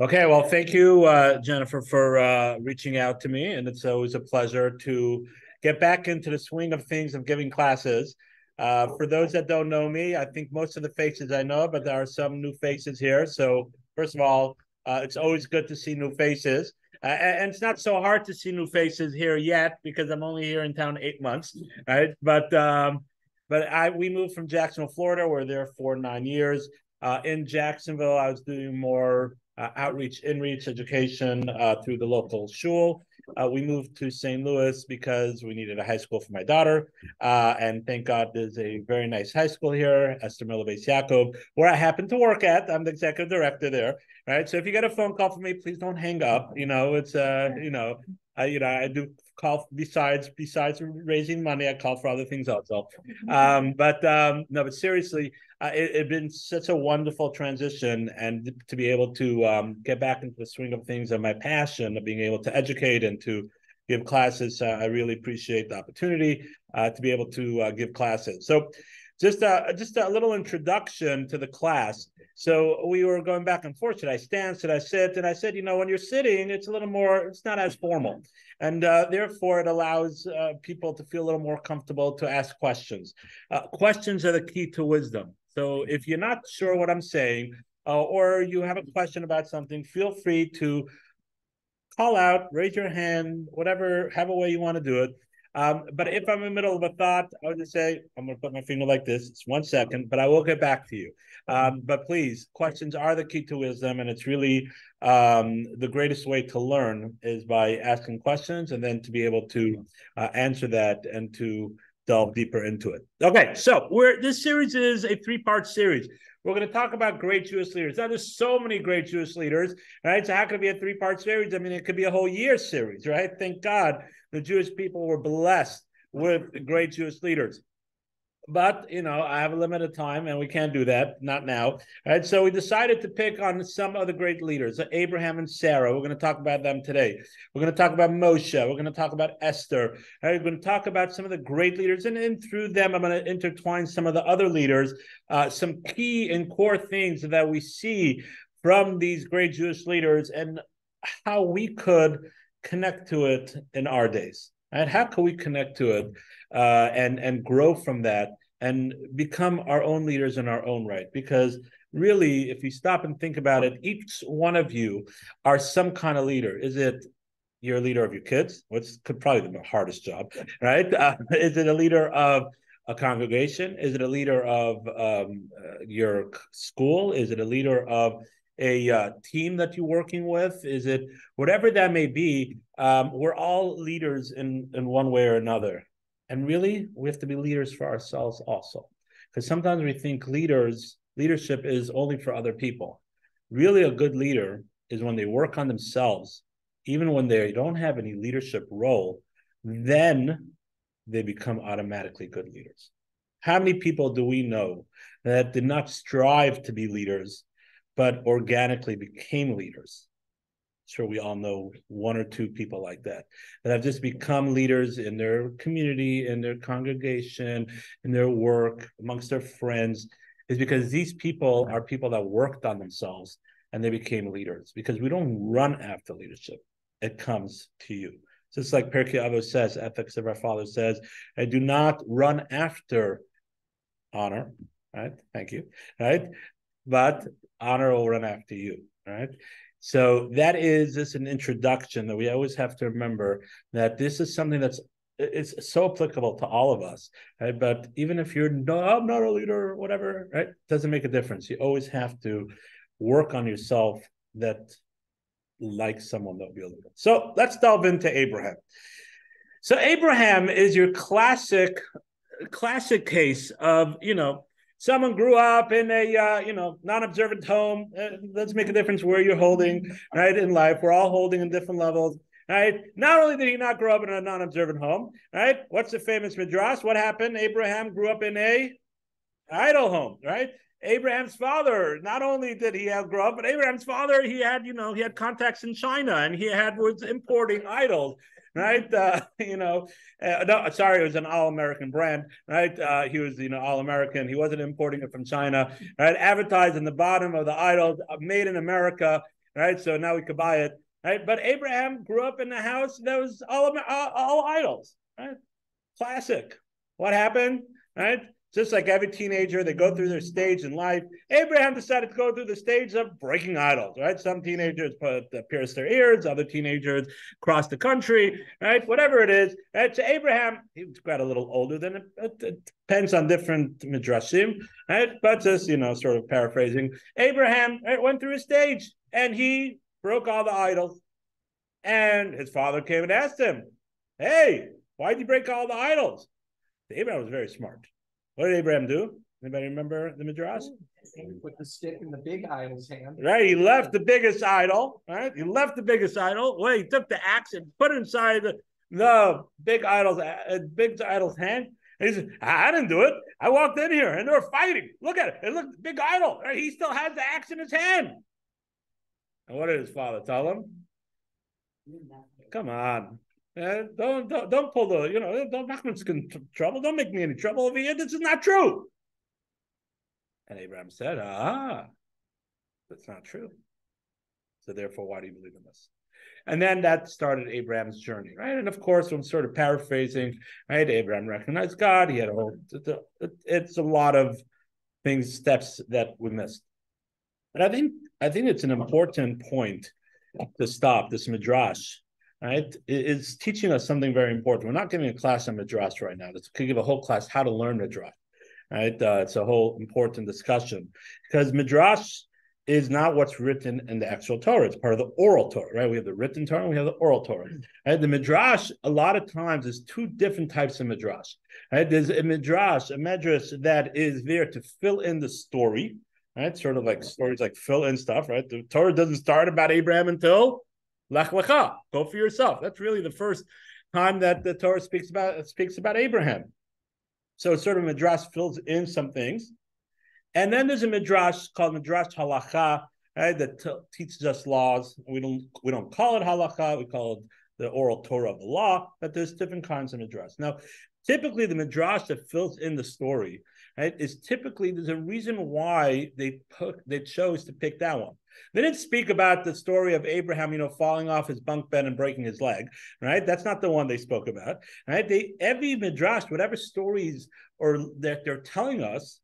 Okay, well, thank you, Jennifer, for reaching out to me, and it's always a pleasure to get back into the swing of things of giving classes. For those that don't know me, I think most of the faces I know, but there are some new faces here. So, first of all, it's always good to see new faces, and it's not so hard to see new faces here yet because I'm only here in town 8 months, right? But we moved from Jacksonville, Florida. We're there for 9 years. In Jacksonville, I was doing more outreach, in-reach education through the local shul. We moved to St. Louis because we needed a high school for my daughter. And thank God there's a very nice high school here, Esther Miller Beis Yaakov, where I happen to work at. I'm the executive director there, right? So if you get a phone call from me, please don't hang up. I do call besides raising money, I call for other things also. No, but seriously, it's been such a wonderful transition, and to be able to get back into the swing of things and my passion of being able to educate and to give classes. I really appreciate the opportunity to be able to give classes. So just a little introduction to the class. So we were going back and forth. Should I stand? Should I sit? And I said, when you're sitting, it's a little more, it's not as formal. And therefore, it allows people to feel a little more comfortable to ask questions. Questions are the key to wisdom. So if you're not sure what I'm saying, or you have a question about something, feel free to call out, raise your hand, whatever, have a way you want to do it. But if I'm in the middle of a thought, I would just say, I'm going to put my finger like this. It's 1 second, but I will get back to you. But please, questions are the key to wisdom. And it's really the greatest way to learn is by asking questions and then to be able to answer that and to delve deeper into it. Okay, so this series is a 3-part series. We're going to talk about great Jewish leaders. Now, there's so many great Jewish leaders, right? So how could it be a 3-part series? I mean, it could be a whole year series, right? Thank God the Jewish people were blessed with great Jewish leaders. But, I have a limited time and we can't do that, not now. Right? So we decided to pick on some of the great leaders, Abraham and Sarah. We're going to talk about them today. We're going to talk about Moshe. We're going to talk about Esther. Right? We're going to talk about some of the great leaders. And through them, I'm going to intertwine some of the other leaders, some key and core things that we see from these great Jewish leaders and how we could connect to it in our days. And how can we connect to it and grow from that and become our own leaders in our own right? Because really, if you stop and think about it, each one of you are some kind of leader. Is it you're a leader of your kids? Which could probably be the hardest job, right? Is it a leader of a congregation? Is it a leader of your school? Is it a leader of a team that you're working with? Is it whatever that may be? We're all leaders in one way or another. And really, we have to be leaders for ourselves also. Because sometimes we think leadership is only for other people. Really, a good leader is when they work on themselves, even when they don't have any leadership role, then they become automatically good leaders. How many people do we know that did not strive to be leaders, but organically became leaders? Sure, we all know 1 or 2 people like that have just become leaders in their community, in their congregation, in their work, amongst their friends, is because these people are people that worked on themselves and they became leaders. Because we don't run after leadership. It comes to you. Just like Pirkei Avos says, Ethics of Our Father says, I do not run after honor, right? Thank you, right? But honor will run after you, right? So that is just an introduction that we always have to remember that this is something it's so applicable to all of us, right? But even if I'm not a leader or whatever, right? It doesn't make a difference. You always have to work on yourself that like someone that will be a leader. So let's delve into Abraham. So Abraham is your classic case of, someone grew up in a non-observant home. Let's make a difference where you're holding, right, in life. We're all holding in different levels, right? Not only did he not grow up in a non-observant home, right? What's the famous midrash? What happened? Abraham grew up in a idol home, right? Abraham's father, not only did he grow up, but Abraham's father, he had contacts in China and was importing idols, right? No, sorry, it was an all-American brand, right? He was, all-American. He wasn't importing it from China, right? Advertised in the bottom of the idols, made in America, right? So now we could buy it, right? But Abraham grew up in a house that was all idols, right? Classic. What happened, right? Just like every teenager, they go through their stage in life. Abraham decided to go through the stage of breaking idols, right? Some teenagers pierce their ears, other teenagers cross the country, right? Whatever it is, right? So Abraham, he got a little older than it depends on different midrashim, right? But just, sort of paraphrasing, Abraham, right, went through a stage and he broke all the idols. And his father came and asked him, hey, why did you break all the idols? Abraham was very smart. What did Abraham do? Anybody remember the Midrash? Put the stick in the big idol's hand. Right, he left the biggest idol. Right, he left the biggest idol. Well, he took the axe and put it inside the big idol's hand. And he said, "I didn't do it. I walked in here and they were fighting. Look at it. It looked big idol. Right? He still has the axe in his hand." And what did his father tell him? Come on. Don't pull don't knock me in trouble. Don't make me any trouble over here. This is not true. And Abraham said, that's not true. So therefore, why do you believe in this? And then that started Abraham's journey, right? And of course, I'm sort of paraphrasing, right? Abraham recognized God. He had it's a lot of steps that we missed. And I think it's an important point to stop this midrash. Right, it's teaching us something very important. We're not giving a class on midrash right now. This could give a whole class how to learn midrash. Right, it's a whole important discussion because midrash is not what's written in the actual Torah. It's part of the oral Torah. Right, we have the written Torah, and we have the oral Torah. Right, the midrash a lot of times is two different types of midrash. Right, there's a medrash that is there to fill in the story. Right, sort of like stories like fill in stuff. Right, the Torah doesn't start about Abraham until Lech Lecha, go for yourself. That's really the first time that the Torah speaks about Abraham. So it's sort of midrash fills in some things. And then there's a midrash called midrash halacha, right, that teaches us laws. We don't call it halacha, we call it the oral Torah of the law, but there's different kinds of midrash. Now, typically the midrash that fills in the story, right, is typically there's a reason why they chose to pick that one. They didn't speak about the story of Abraham, falling off his bunk bed and breaking his leg, right? That's not the one they spoke about, right? Every midrash, whatever stories or that they're telling us,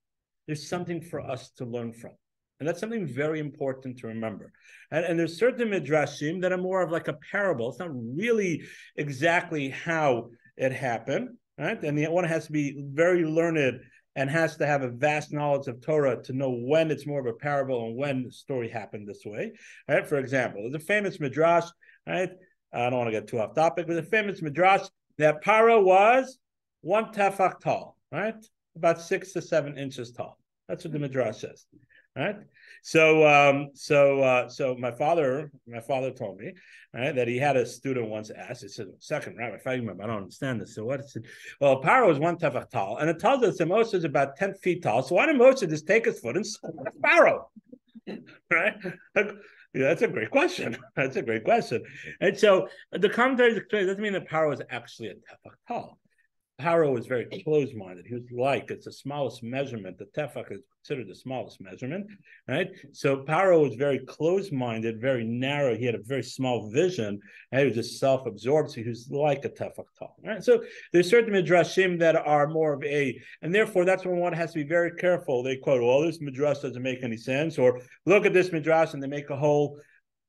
there's something for us to learn from. And that's something very important to remember. And there's certain midrashim that are more of like a parable. It's not really exactly how it happened, right? And the one has to be very learned and has to have a vast knowledge of Torah to know when it's more of a parable and when the story happened this way. Right? For example, there's a famous midrash, right? I don't want to get too off topic, but a famous midrash that Paro was 1 tefach tall, right? About 6 to 7 inches tall. That's what the midrash says, right? So my father told me, right, that he had a student once ask. He said, "Second, Rabbi, I don't understand this." So what? It said, well, Paro is 1 tefach tall, and it tells us that Moshe is about 10 feet tall. So why did Moshe just take his foot and squash Paro? Right? Yeah, that's a great question. That's a great question. And so the commentary doesn't mean that Paro is actually a tefach tall. Paro was very close-minded. He was it's the smallest measurement. The tefach is considered the smallest measurement, right? So Paro was very close-minded, very narrow. He had a very small vision, and he was just self-absorbed. So he was like a tefach tall, right? So there's certain midrashim that are more of and therefore that's when one has to be very careful. They quote, "Well, this midrash doesn't make any sense," or "Look at this midrash," and they make a whole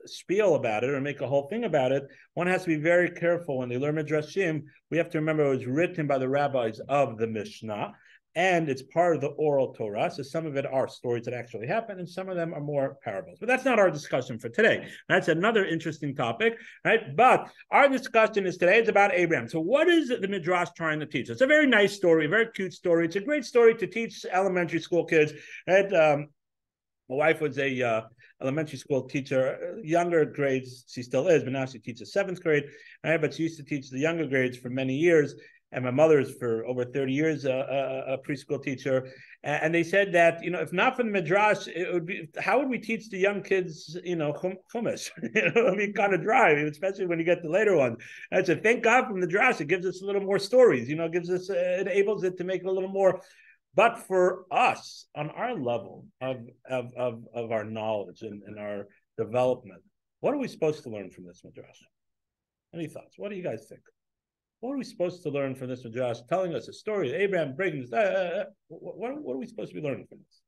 spiel about it or make a whole thing about it. One has to be very careful when they learn midrashim. We have to remember it was written by the rabbis of the Mishnah, and it's part of the oral Torah. So some of it are stories that actually happen, and some of them are more parables. But that's not our discussion for today. That's another interesting topic, right? But our discussion is about Abraham. So what is the midrash trying to teach? It's a very nice story, a very cute story. It's a great story to teach elementary school kids, right? My wife was a elementary school teacher, younger grades. She still is, but now she teaches 7th grade. Right? But she used to teach the younger grades for many years. And my mother is for over 30 years a preschool teacher. And they said that, if not for the midrash, it would be, how would we teach the young kids, chumash? It'd be kind of dry, especially when you get the later ones. And so thank God for the midrash. It gives us a little more stories, gives us, enables it to make it a little more. But for us, on our level of our knowledge and our development, What are we supposed to learn from this midrash? Any thoughts? What do you guys think? What are we supposed to learn from this midrash? Telling us a story of Abraham breaking this. What are we supposed to be learning from this?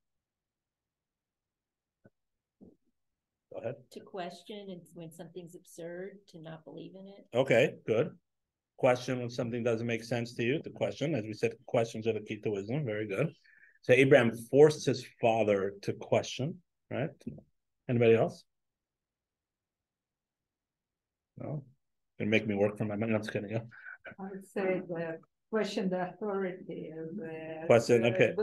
Go ahead. To question, and when something's absurd, to not believe in it. Okay, good. Question when something doesn't make sense to you. The question, as we said, questions are the key to wisdom. Very good. So Abraham forced his father to question, right? Anybody else? No? Gonna make me work for my money. I'm just kidding. Yeah. I would say the question the authority of the Question, okay.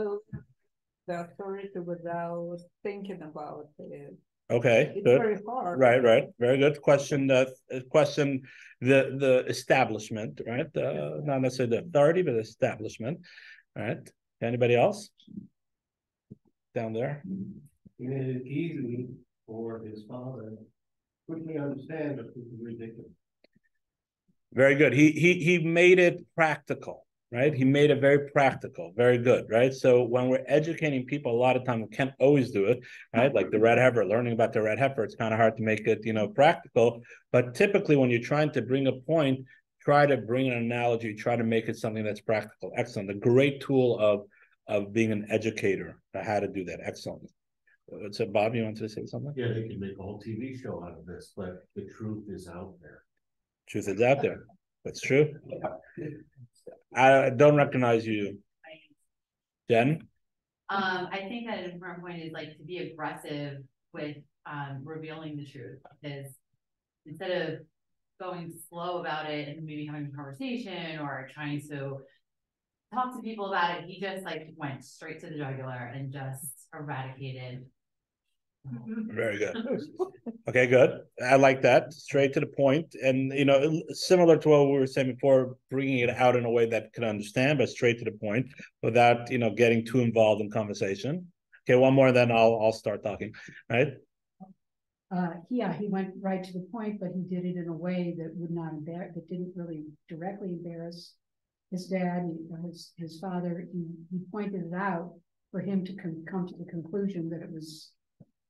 The authority without thinking about it. Okay, It's good. very hard. Right. Very good. Question the establishment, right? Not necessarily the authority, but the establishment. Right. Anybody else? Down there. He made it easy for his father to quickly understand that this is ridiculous. Very good. He made it practical, right? He made it very practical. Very good, right? So when we're educating people, a lot of time we can't always do it, right? Like the red heifer, learning about the red heifer, it's kind of hard to make it, practical. But typically when you're trying to bring a point, try to bring an analogy, try to make it something that's practical. Excellent. A great tool of being an educator, how to do that. Excellent. So Bob, you wanted to say something? Yeah, they can make a whole TV show out of this, but the truth is out there. Truth is out there. That's true. I don't recognize you. Jen? I think that an important point is like to be aggressive with revealing the truth, because instead of going slow about it and maybe having a conversation or trying to talk to people about it, he just like went straight to the jugular and just eradicated. Very good. Okay, good. I like that. Straight to the point. And, similar to what we were saying before, bringing it out in a way that can understand, but straight to the point without, getting too involved in conversation. Okay, one more, then I'll start talking, right? He went right to the point, but he did it in a way that would not embarrass, that didn't really directly embarrass his dad, his father. He pointed it out for him to come to the conclusion that it was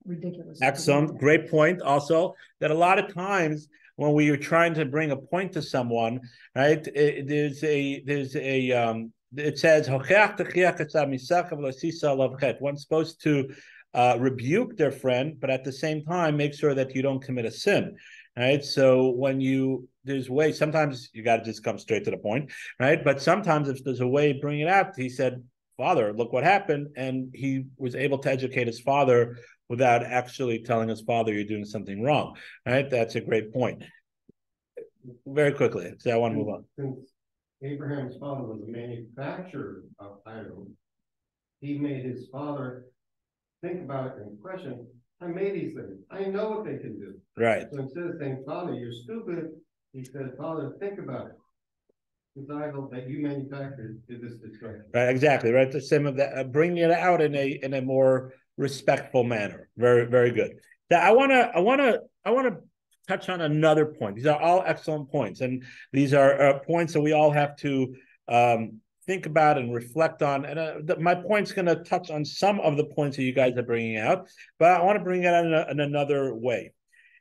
ridiculous. Excellent. Great point. Also, that a lot of times when we are trying to bring a point to someone, right? It says one's supposed to rebuke their friend, but at the same time make sure that you don't commit a sin. Right. So when there's ways, sometimes you got to just come straight to the point, right? But sometimes if there's a way of bringing it out, he said, "Father, look what happened," and he was able to educate his father without actually telling his father, "You're doing something wrong." Right? That's a great point. Very quickly, so I want to move on. Since Abraham's father was a manufacturer of items, he made his father think about it and question, "I made these things. I know what they can do." Right. So instead of saying, "Father, you're stupid," he said, "Father, think about it. This idol that you manufactured did this destruction." Right. Exactly. Right. The same of that, bringing it out in a more respectful manner. Very, very good. Now, I want to touch on another point. These are all excellent points, and these are points that we all have to think about and reflect on. And my point's going to touch on some of the points that you guys are bringing out, but I want to bring it out in another way.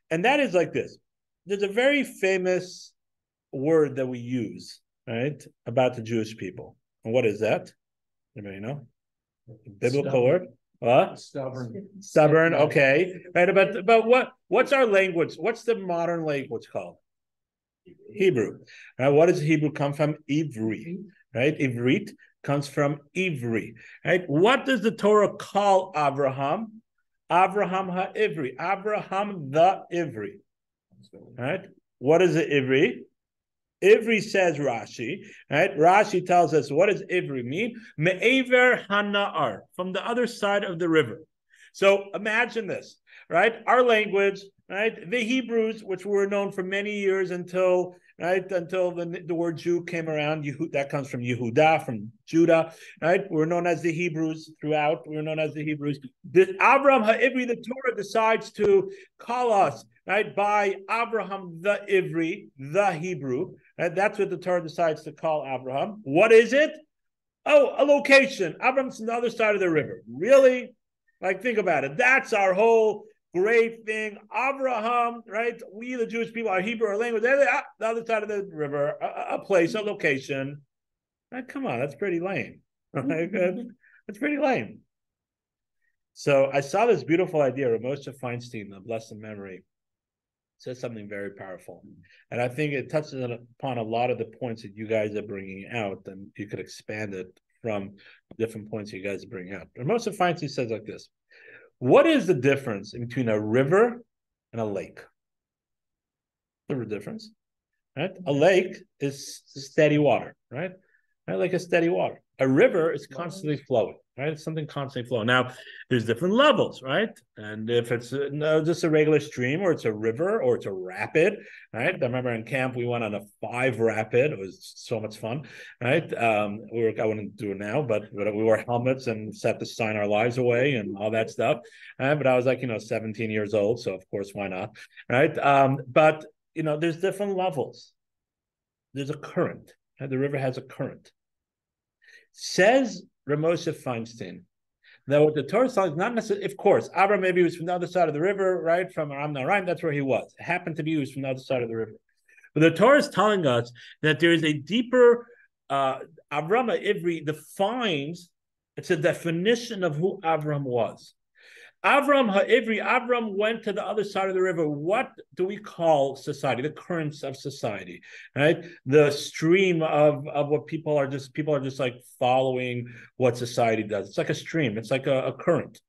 And that is like this. There's a very famous word that we use, right, about the Jewish people. And what is that? Anybody know? Biblical word? What? Stubborn. Okay. Right. But what's our language? What's the modern language called? Hebrew. Right. What does Hebrew come from? Ivri. Right. Ivrit comes from Ivri. Right. What does the Torah call Avraham? Avraham ha-Ivri. Avraham the Ivri. Right. What is the Ivri? Ivri says Rashi, right? Rashi tells us, what does Ivri mean? Me'aver hana'ar, from the other side of the river. So imagine this, right? Our language, right? The Hebrews, which were known for many years until the word Jew came around. That comes from Yehuda, from Judah, right? We're known as the Hebrews throughout. We're known as the Hebrews. This Avraham ha'Ivri, the Torah decides to call us, right, by Avraham the Ivri, the Hebrew. Right? That's what the Torah decides to call Avraham. What is it? Oh, a location. Abraham's on the other side of the river. Really? Like, think about it. That's our whole great thing. Avraham, right? We, the Jewish people, our Hebrew, our language, the other side of the river, a place, a location. Right? Come on, that's pretty lame. Right? That's pretty lame. So I saw this beautiful idea. Moshe Feinstein, the blessed memory, says something very powerful. And I think it touches upon a lot of the points that you guys are bringing out, and you could expand it from different points you guys bring out. Moshe Feinstein says like this: what is the difference between a river and a lake? There's a difference, right? A lake is steady water, right? Like a steady water. A river is constantly flowing, right? It's something constantly flowing. Now, there's different levels, right? And if it's just a regular stream, or it's a river, or it's a rapid, right? I remember in camp we went on a 5 rapid. It was so much fun, right? I wouldn't do it now, but we wore helmets and set to sign our lives away and all that stuff. But I was like, 17 years old, so of course, why not, right? But there's different levels. There's a current. Right? The river has a current. Says Ramosha Feinstein that what the Torah is not necessarily, of course, Abraham maybe was from the other side of the river, right? From Aram Naharaim, that's where he was. It happened to be he was from the other side of the river. But the Torah is telling us that there is a deeper, Avraham Ivri defines, it's a definition of who Avraham was. Avraham Ha'ivri, Avraham went to the other side of the river. What do we call society? The currents of society, right? The stream of what people are just like following what society does. It's like a stream. It's like a current,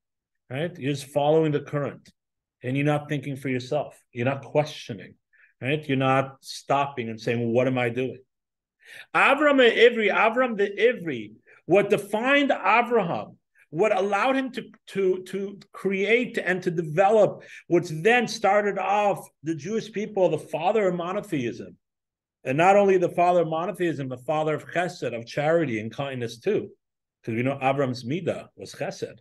right? You're just following the current, and you're not thinking for yourself. You're not questioning, right? You're not stopping and saying, well, what am I doing? Avraham Ha'ivri, Avraham the Ivri, what defined Avraham, what allowed him to create and to develop what's then started off the Jewish people, the father of monotheism. And not only the father of monotheism, the father of chesed, of charity and kindness too. Because we know Avram's midah was chesed.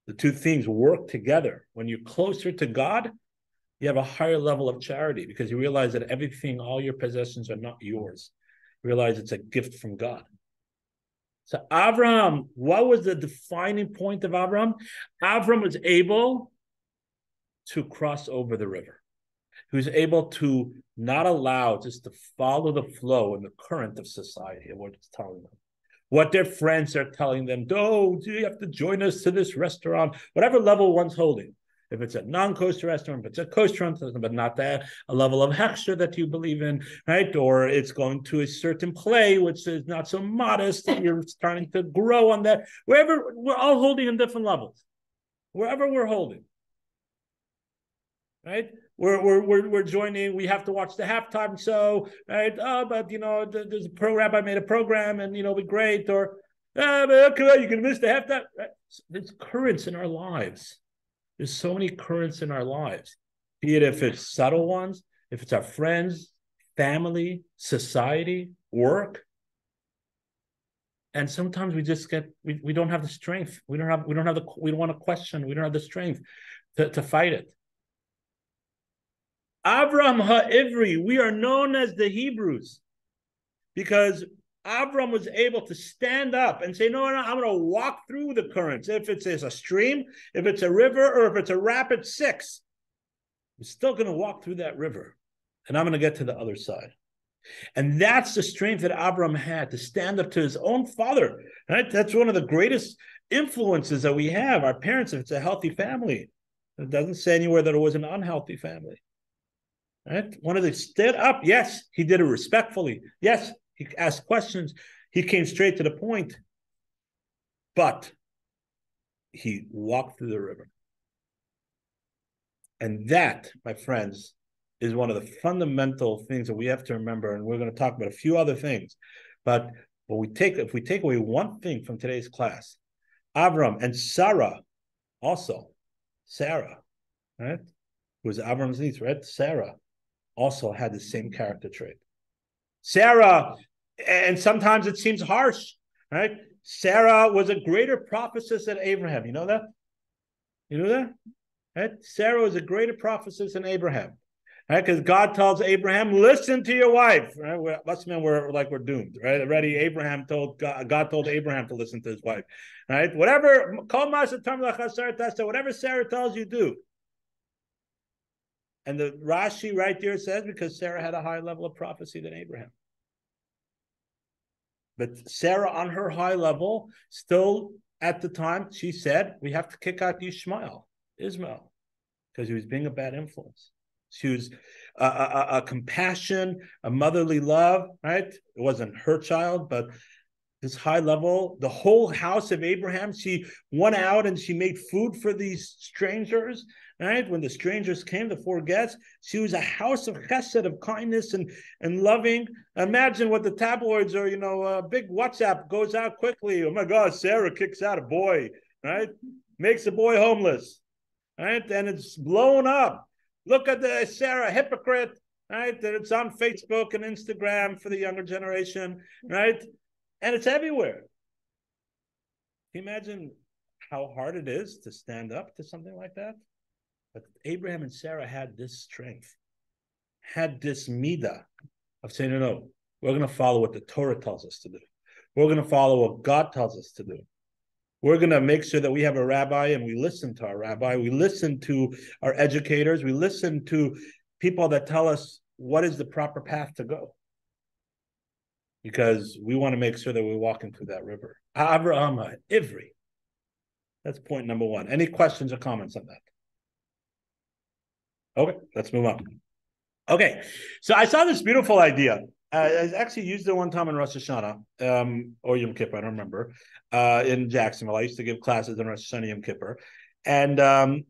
The two things work together. When you're closer to God, you have a higher level of charity because you realize that everything, all your possessions are not yours. You realize it's a gift from God. So Avraham, what was the defining point of Avraham? Avraham was able to cross over the river. He was able to not allow just to follow the flow and the current of society and what it's telling them. What their friends are telling them, oh, you have to join us to this restaurant, whatever level one's holding. If it's a non-kosher restaurant, if it's a kosher restaurant, but not that, a level of hechsher that you believe in, right? Or it's going to a certain play, which is not so modest, and you're starting to grow on that. Wherever, we're all holding in different levels. Wherever we're holding, right? We're joining, we have to watch the halftime show, right? Oh, but, there's a program, I made a program, and, it'll be great. Or, but okay, you can miss the halftime. Right? There's currents in our lives. There's so many currents in our lives, be it if it's subtle ones, if it's our friends, family, society, work. And sometimes we just we don't have the strength. We don't want to question. We don't have the strength to fight it. Avraham Ha'ivri, we are known as the Hebrews because Avram was able to stand up and say, no, I'm going to walk through the currents. If it's a stream, if it's a river, or if it's a rapid 6, I'm still going to walk through that river. And I'm going to get to the other side. And that's the strength that Avram had to stand up to his own father. Right? That's one of the greatest influences that we have. Our parents, if it's a healthy family. It doesn't say anywhere that it was an unhealthy family. Right? One of the stood up. Yes, he did it respectfully. Yes, he asked questions. He came straight to the point. But he walked through the river. And that, my friends, is one of the fundamental things that we have to remember. And we're going to talk about a few other things. But if we take away one thing from today's class, Avram and Sarah also, Sarah, right? Who was Avram's niece, right? Sarah also had the same character trait. Sarah, and sometimes it seems harsh, right? Sarah was a greater prophetess than Abraham. You know that? You know that? Right? Sarah was a greater prophetess than Abraham. Right? Because God tells Abraham, listen to your wife. Right? Us men we're doomed. Right? Already Abraham told God told Abraham to listen to his wife. Right? Whatever Sarah tells you, do. And the Rashi right there says because Sarah had a higher level of prophecy than Abraham. But Sarah, on her high level, still at the time, she said, we have to kick out Ishmael, because he was being a bad influence. She was a compassion, a motherly love, right? It wasn't her child, but this high level, the whole house of Abraham, she went out and she made food for these strangers, right? When the strangers came, the 4 guests, she was a house of chesed, of kindness and loving. Imagine what the tabloids are, a big WhatsApp goes out quickly. Oh my God, Sarah kicks out a boy, right? Makes a boy homeless, right? And it's blown up. Look at the Sarah hypocrite, right? That it's on Facebook and Instagram for the younger generation, right? And it's everywhere. Can you imagine how hard it is to stand up to something like that? But Abraham and Sarah had this strength, had this midah of saying, no, we're going to follow what the Torah tells us to do. We're going to follow what God tells us to do. We're going to make sure that we have a rabbi and we listen to our rabbi. We listen to our educators. We listen to people that tell us what is the proper path to go. Because we want to make sure that we're walking through that river. Avraham, Ivri. That's point number 1. Any questions or comments on that? Okay, let's move on. Okay, so I saw this beautiful idea. I actually used it one time in Rosh Hashanah, or Yom Kippur, I don't remember, in Jacksonville. I used to give classes in Rosh Hashanah, Yom Kippur. And I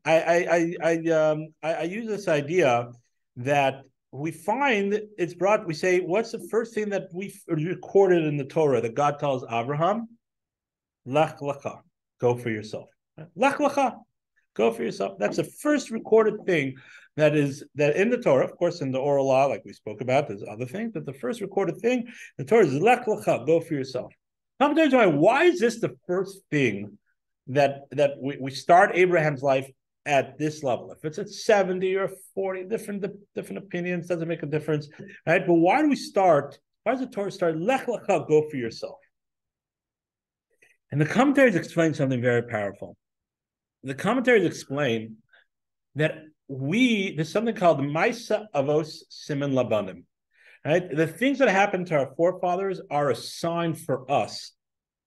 use this idea that we find it's brought, we say, what's the first thing that we recorded in the Torah that God tells Avraham? Lech lecha, go for yourself. Lech lecha, go for yourself. That's the first recorded thing that in the Torah, of course, in the oral law, like we spoke about, there's other things, but the first recorded thing in the Torah is Lech lecha, go for yourself. Why is this the first thing that we start Abraham's life at this level? If it's at 70 or 40, different opinions, doesn't make a difference, right? But why does the Torah start, Lech lecha, go for yourself? And the commentaries explain something very powerful. The commentaries explain that there's something called Maisa Avos Siman Labanim, right? The things that happened to our forefathers are a sign for us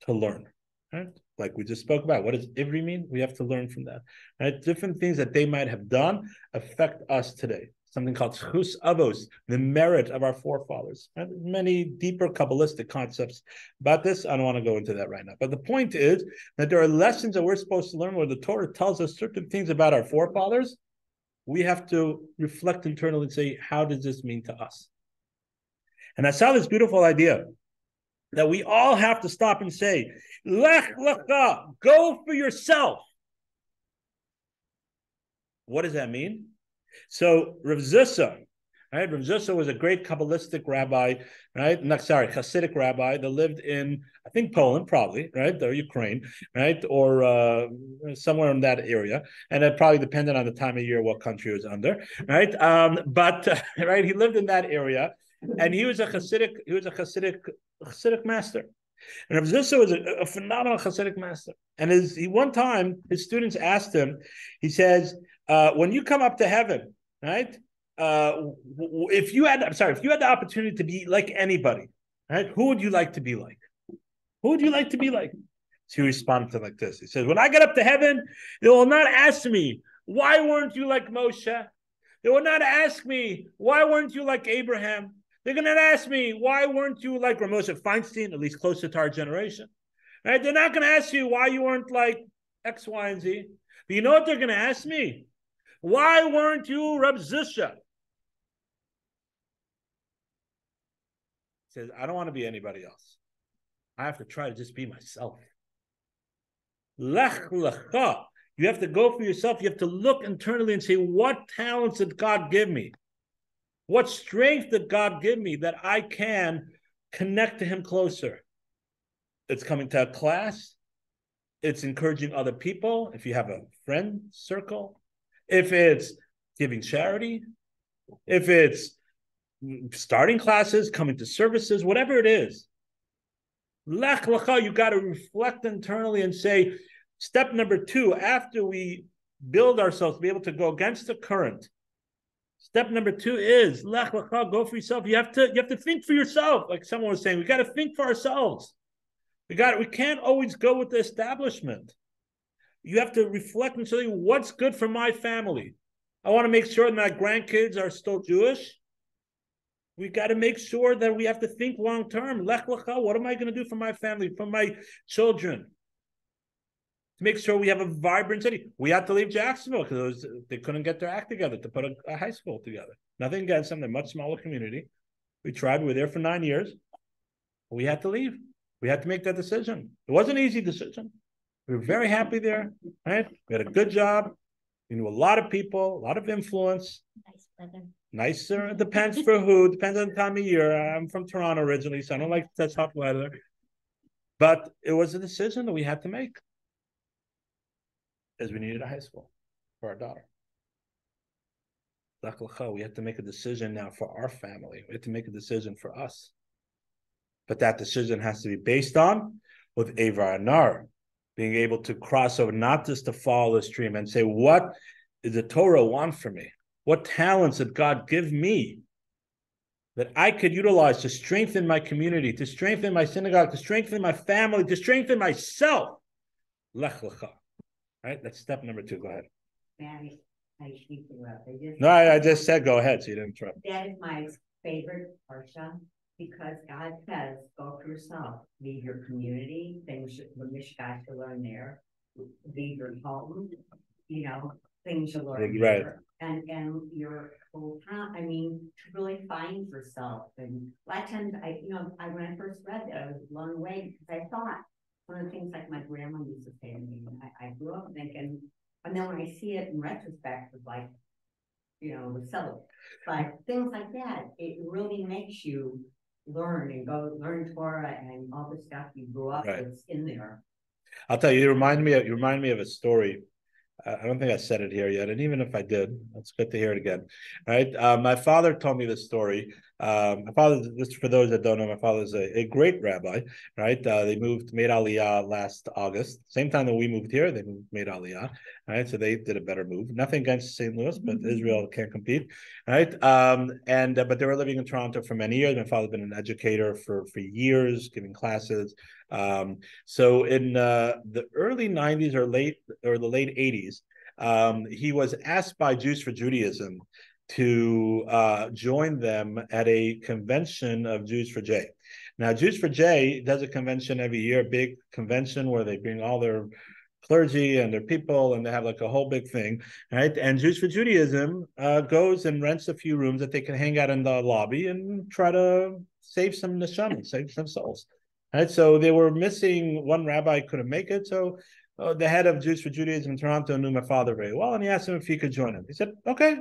to learn, right? Like we just spoke about. What does Ivri mean? We have to learn from that, right? Different things that they might have done affect us today. Something called Chus Avos, the merit of our forefathers. Right? Many deeper Kabbalistic concepts about this. I don't want to go into that right now. But the point is that there are lessons that we're supposed to learn where the Torah tells us certain things about our forefathers. We have to reflect internally and say, how does this mean to us? And I saw this beautiful idea that we all have to stop and say, Lech lecha, go for yourself. What does that mean? So Rav Zusa, right? Rav Zusa was a great Kabbalistic rabbi, right? Hasidic rabbi that lived in, I think, Poland, probably, right? Or Ukraine, right? Or somewhere in that area. And it probably depended on the time of year, what country it was under, right? Right, he lived in that area. And he was a Hasidic master. And Rav Zusa was a phenomenal Hasidic master. And one time, his students asked him, he says, when you come up to heaven, right? If you had the opportunity to be like anybody, right? Who would you like to be like? Who would you like to be like? So he responded to like this. He says, when I get up to heaven, they will not ask me, why weren't you like Moshe? They will not ask me, why weren't you like Abraham? They're going to ask me, why weren't you like Ramosha Feinstein, at least closer to our generation? Right? They're not going to ask you why you weren't like X, Y, and Z. But you know what they're going to ask me? Why weren't you Reb Zusha? He says, I don't want to be anybody else. I have to try to just be myself. Lech lecha. You have to go for yourself. You have to look internally and say, what talents did God give me? What strength did God give me that I can connect to him closer? It's coming to a class. It's encouraging other people. If you have a friend circle, if it's giving charity, if it's starting classes, coming to services, whatever it is. Lech lecha, you got to reflect internally and say, step number 2, after we build ourselves to be able to go against the current, Step number 2 is lech lecha, go for yourself. You have to think for yourself. Like someone was saying, we got to think for ourselves. We can't always go with the establishment. You have to reflect and say, what's good for my family? I want to make sure that my grandkids are still Jewish. We got to make sure that we have to think long term. Lech lecha, what am I going to do for my family, for my children? To make sure we have a vibrant city. We had to leave Jacksonville because they couldn't get their act together to put a high school together. Nothing against them. They're a much smaller community. We tried. We were there for 9 years. We had to leave. We had to make that decision. It wasn't an easy decision. We were very happy there. Right? We had a good job. We knew a lot of people, a lot of influence. Nice weather. Nicer. It depends for who. Depends on the time of year. I'm from Toronto originally, so I don't like that hot weather. But it was a decision that we had to make. As we needed a high school for our daughter. We have to make a decision now for our family. We have to make a decision for us. But that decision has to be based on with Avraham, being able to cross over, not just to follow the stream and say, what does the Torah want for me? What talents did God give me that I could utilize to strengthen my community, to strengthen my synagogue, to strengthen my family, to strengthen myself? Lech lecha. Right, that's step number 2. Go ahead. No, I just said go ahead, so you didn't interrupt. That is my favorite parsha because God says, "Go for yourself, leave your community, things you got to learn there, leave your home, things you learn Right. there, and your whole time. I mean, to really find yourself." And a lot of times, when I first read that, I was blown away because I thought. One of the things like my grandma used to say to me, I grew up thinking, and then when I see it in retrospect, it's like, the celibate. But things like that, it really makes you learn and go learn Torah and all the stuff you grew up with in there. I'll tell you, you remind me of a story. I don't think I said it here yet, and even if I did, it's good to hear it again. Right? My father told me this story. My father, just for those that don't know, my father is a great rabbi. Right? They made Aliyah last August, same time that we moved here. They made Aliyah. Right? So they did a better move. Nothing against St. Louis, but Israel can't compete. Right? But they were living in Toronto for many years. My father's been an educator for years, giving classes. So in the early 90s or the late 80s, he was asked by Jews for Judaism to join them at a convention of Jews for J. Now, Jews for J does a convention every year, a big convention where they bring all their clergy and their people, and they have like a whole big thing, right? And Jews for Judaism goes and rents a few rooms that they can hang out in the lobby and try to save some neshamas, save some souls. Right, so they were missing one rabbi, couldn't make it. So the head of Jews for Judaism in Toronto knew my father very well, and he asked him if he could join him. He said, "Okay,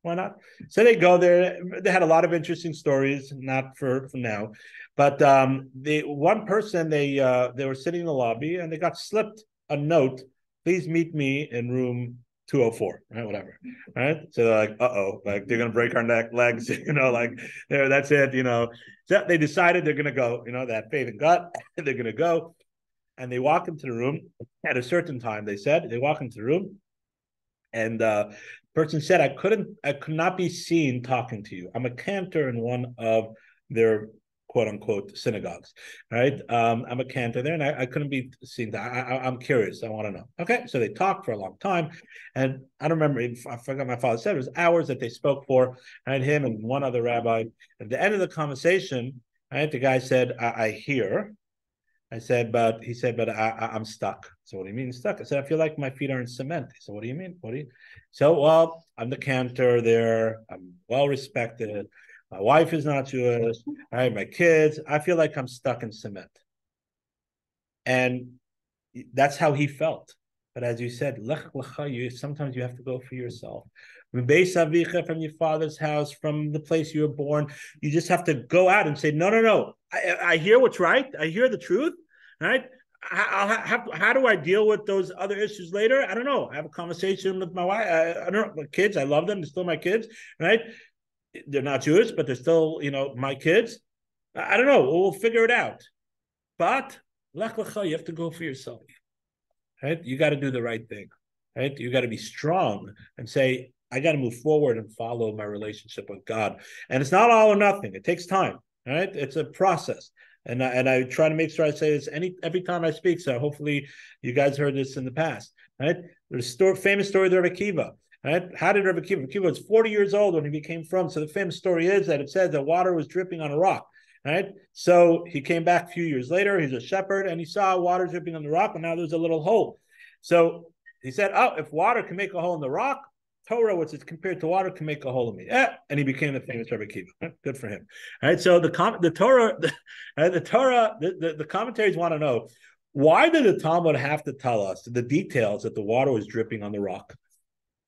why not?" So they go there. They had a lot of interesting stories, not for now, but the one person they were sitting in the lobby and they got slipped a note. Please meet me in room 204, right? Whatever, right? So they're like, like they're gonna break our legs, like there, that's it, So they decided they're gonna go, that faith in God, they're gonna go, and they walk into the room at a certain time. They said they walk into the room, and the person said, I could not be seen talking to you. I'm a cantor in one of their quote unquote synagogues, right? I'm a cantor there, and I couldn't be seen. I'm curious. I want to know. Okay, so they talked for a long time, and I don't remember. I forgot my father said it was hours that they spoke for. Right, him and one other rabbi. At the end of the conversation, right, the guy said, "I hear." I said, but he said, but I'm stuck. So what do you mean stuck? I said, I feel like my feet are in cement. He said, what do you mean? So, well, I'm the cantor there. I'm well respected. My wife is not Jewish. I have my kids. I feel like I'm stuck in cement. And that's how he felt. But as you said, sometimes you have to go for yourself. From your father's house, from the place you were born, you just have to go out and say, no. I hear what's right. I hear the truth, right? How do I deal with those other issues later? I don't know. I have a conversation with my wife. I don't know, my kids. I love them. They're still my kids, right? They're not Jewish, but they're still, my kids. I don't know. We'll figure it out. But you have to go for yourself, right? You got to do the right thing, right? You got to be strong and say, I got to move forward and follow my relationship with God. And it's not all or nothing. It takes time, right? It's a process. And I try to make sure I say this every time I speak. So hopefully you guys heard this in the past, right? There's a famous story of Rebbe Akiva, right? How did Rebbe Akiva was 40 years old when he became from. So the famous story is that it says that water was dripping on a rock, right? So he came back a few years later. He's a shepherd, and he saw water dripping on the rock, and now there's a little hole. So he said, "Oh, if water can make a hole in the rock, Torah, which is compared to water, can make a hole in me." And he became the famous Rebbe Akiva. Good for him. All right. So the Torah, the commentaries want to know, why did the Talmud have to tell us the details that the water was dripping on the rock?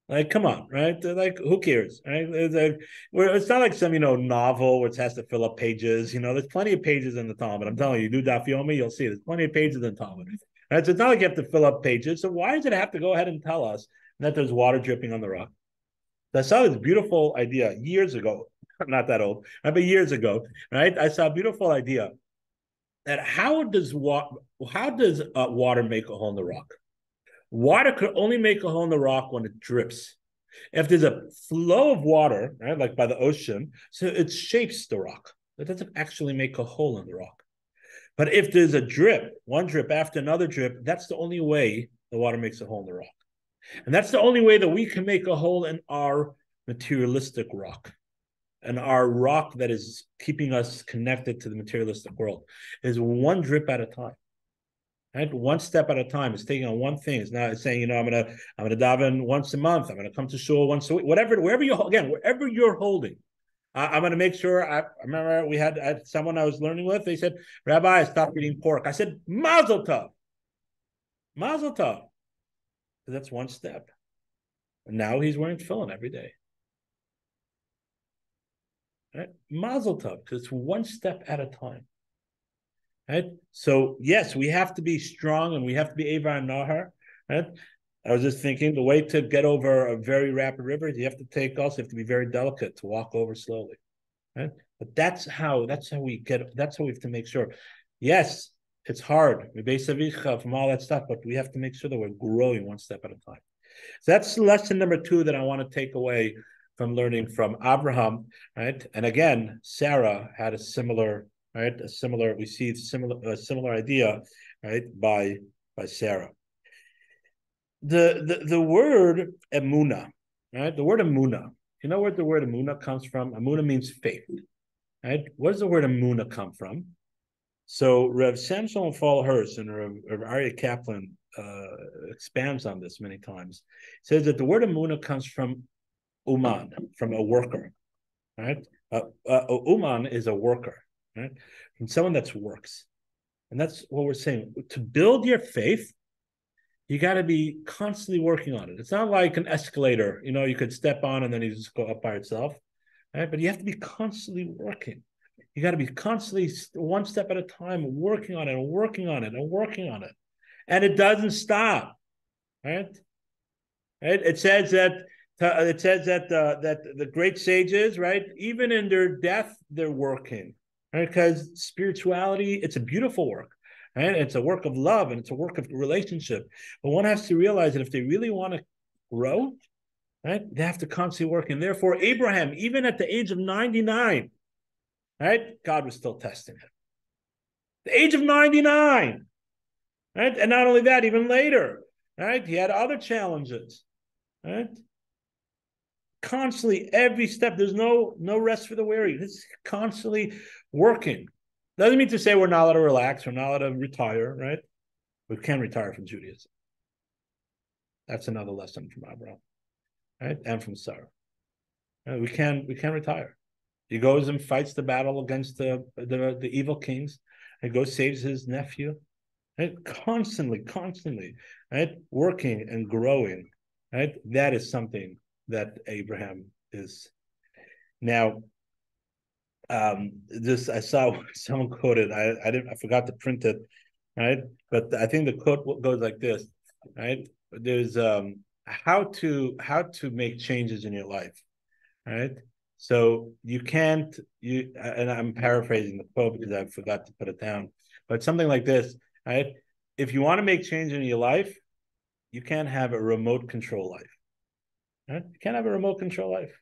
Like, come on, right? Like, who cares, right? It's not like some, novel which has to fill up pages. There's plenty of pages in the Talmud. I'm telling you, do Daf Yomi, you'll see there's plenty of pages in the Talmud. Right? So it's not like you have to fill up pages. So why does it have to go ahead and tell us that there's water dripping on the rock? I saw this beautiful idea years ago. Not that old, right? But years ago, right? I saw a beautiful idea that how does water make a hole in the rock? Water could only make a hole in the rock when it drips. If there's a flow of water, right, like by the ocean, so it shapes the rock. It doesn't actually make a hole in the rock. But if there's a drip, one drip after another drip, that's the only way the water makes a hole in the rock. And that's the only way that we can make a hole in our materialistic rock. And our rock that is keeping us connected to the materialistic world is one drip at a time. Right? One step at a time. It's taking on one thing. It's not saying, I'm gonna daven once a month. I'm gonna come to shul once a week. Wherever you're holding. I'm gonna make sure. I remember we had someone I was learning with. They said, "Rabbi, I stopped eating pork." I said, "Mazel tov, mazel tov." That's one step. And now he's wearing tefillin every day. Right? Mazel tov, because it's one step at a time. Right? So yes, we have to be strong and we have to be Avar and Nahar. Right? I was just thinking the way to get over a very rapid river is you have to be very delicate to walk over slowly. Right? But that's how we have to make sure. Yes, it's hard. From all that stuff, but we have to make sure that we're growing one step at a time. So that's lesson number 2 that I want to take away from learning from Avraham, right? And again, Sarah had a similar idea, right, by Sarah. The word emuna, right? The word emuna. You know where the word emuna comes from? Emuna means faith, right? Where does the word emuna come from? So Rev Samson Falhurst and Rev Aryeh Kaplan expands on this many times. Says that the word emuna comes from uman, from a worker, right? Uman is a worker, right? From someone that works. And that's what we're saying. To build your faith, you got to be constantly working on it. It's not like an escalator, you could step on and then you just go up by itself, right? But you have to be constantly working. You got to be constantly one step at a time working on it and working on it and working on it. And it doesn't stop, right? It says that the great sages, right, even in their death, they're working, right? Because spirituality, it's a beautiful work, right? It's a work of love and it's a work of relationship. But one has to realize that if they really want to grow, right, they have to constantly work. And therefore, Abraham, even at the age of 99, right, God was still testing him. The age of 99, right? And not only that, even later, right, he had other challenges, right? Constantly, every step, there's no rest for the weary. It's constantly working. Doesn't mean to say we're not allowed to relax, we're not allowed to retire, right? We can retire from Judaism. That's another lesson from Abraham, right? And from Sarah. Right? We can retire. He goes and fights the battle against the evil kings. He goes, saves his nephew. Right? Constantly, right? Working and growing. Right? That is something that Abraham is. Now, I saw someone quoted. I forgot to print it, right? But I think the quote goes like this, right? There's how to make changes in your life, right? So you can't and I'm paraphrasing the quote because I forgot to put it down, but something like this, right? If you want to make change in your life, you can't have a remote control life. Right? You can't have a remote control life.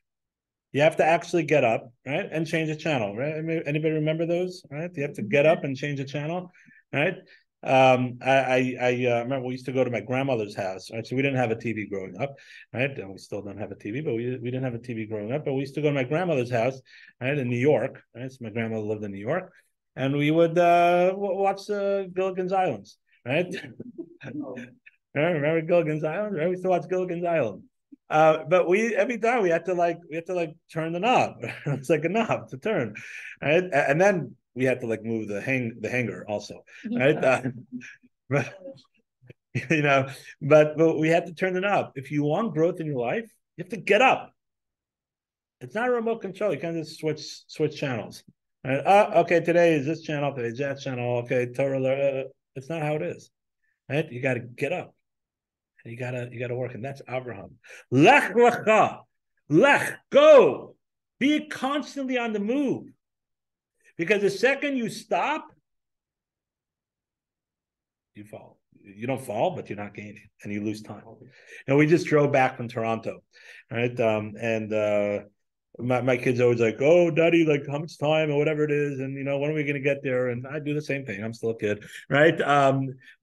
You have to actually get up, right, and change the channel, right? Anybody remember those? Right? You have to get up and change the channel, right? I remember we used to go to my grandmother's house, right? So we didn't have a TV growing up, right? And we still don't have a TV, but we didn't have a TV growing up. But we used to go to my grandmother's house, right, in New York, right? So my grandmother lived in New York, and we would watch Gilligan's Islands, right? Remember Gilligan's Island? Right? We used to watch Gilligan's Island. But every time we had to turn the knob. It's like a knob to turn, right? And then we had to move the hanger also, right? But but we had to turn the knob. If you want growth in your life, you have to get up. It's not a remote control. You can't just switch channels. Right? Okay, today is this channel, today's that channel. Okay, Torah. It's not how it is. Right? You got to get up. You gotta work, and that's Avraham. Lech lecha, lech, go. Be constantly on the move, because the second you stop, you fall. You don't fall, but you're not gaining, and you lose time. And we just drove back from Toronto, right? My kids always like, oh, Daddy, how much time or whatever it is, and when are we going to get there? And I do the same thing. I'm still a kid, right?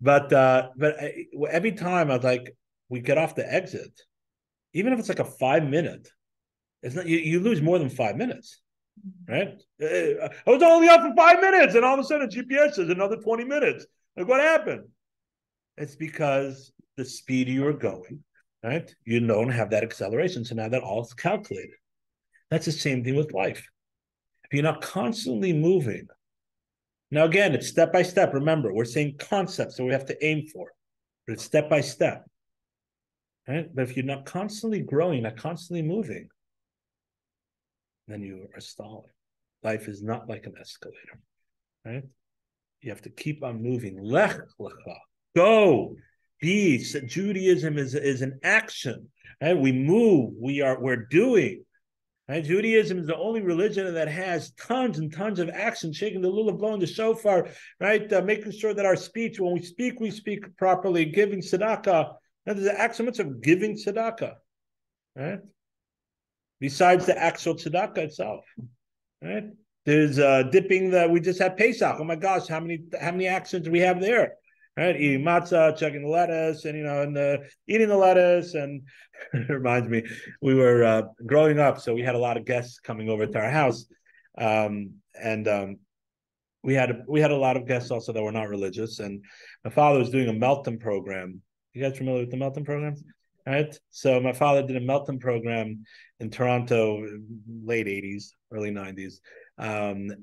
But every time I was like, we get off the exit, even if it's like a 5 minute, it's not you lose more than 5 minutes, right? I was only up for 5 minutes, and all of a sudden GPS says another 20 minutes. Like, what happened? It's because the speed you are going, right? You don't have that acceleration, so now that all is calculated. That's the same thing with life. If you're not constantly moving, now again, it's step by step. Remember, we're saying concepts that we have to aim for, but it's step by step. Right? But if you're not constantly growing, not constantly moving, then you are stalling. Life is not like an escalator, right? You have to keep on moving. Lech lecha, go. Be. Judaism is an action. Right? We move. We're doing. Right? Judaism is the only religion that has tons and tons of action, shaking the lulav, blowing the shofar, right? Making sure that our speech, when we speak properly, giving tzedakah. Now, there's the axioms of giving tzedakah, right? Besides the actual tzedakah itself, right? There's dipping we just had Pesach. Oh my gosh, how many actions do we have there? Right, eating matzah, checking the lettuce, and eating the lettuce. And it reminds me, we were growing up, so we had a lot of guests coming over to our house, and we had a lot of guests also that were not religious. And my father was doing a Melton program. You guys familiar with the Melton program? Right. So my father did a Melton program in Toronto, late '80s, early '90s, and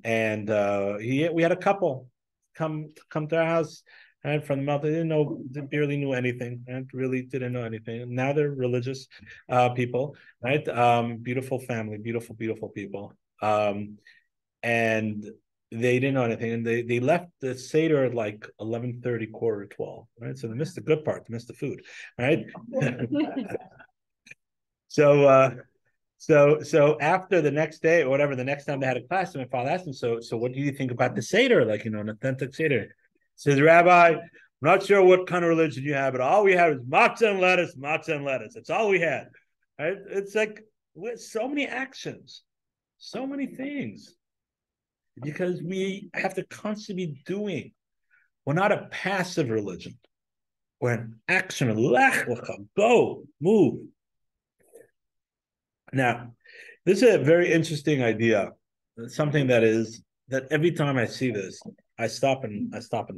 we had a couple come to our house. And from the mouth, they barely knew anything, and really didn't know anything. And now they're religious people, right? Beautiful family, beautiful people. And they didn't know anything, and they left the Seder at 11:30, 11:45, right? So they missed the good part, they missed the food, right? So after the next day or whatever, the next time they had a class, my father asked him, so what do you think about the Seder? An authentic Seder. Says, Rabbi, I'm not sure what kind of religion you have, but all we had was matzah and lettuce. That's all we had. Right? It's with so many actions, so many things, because we have to constantly be doing. We're not a passive religion. We're an action. Lech lecha, go, move. Now, this is a very interesting idea. It's something that every time I see this, I stop and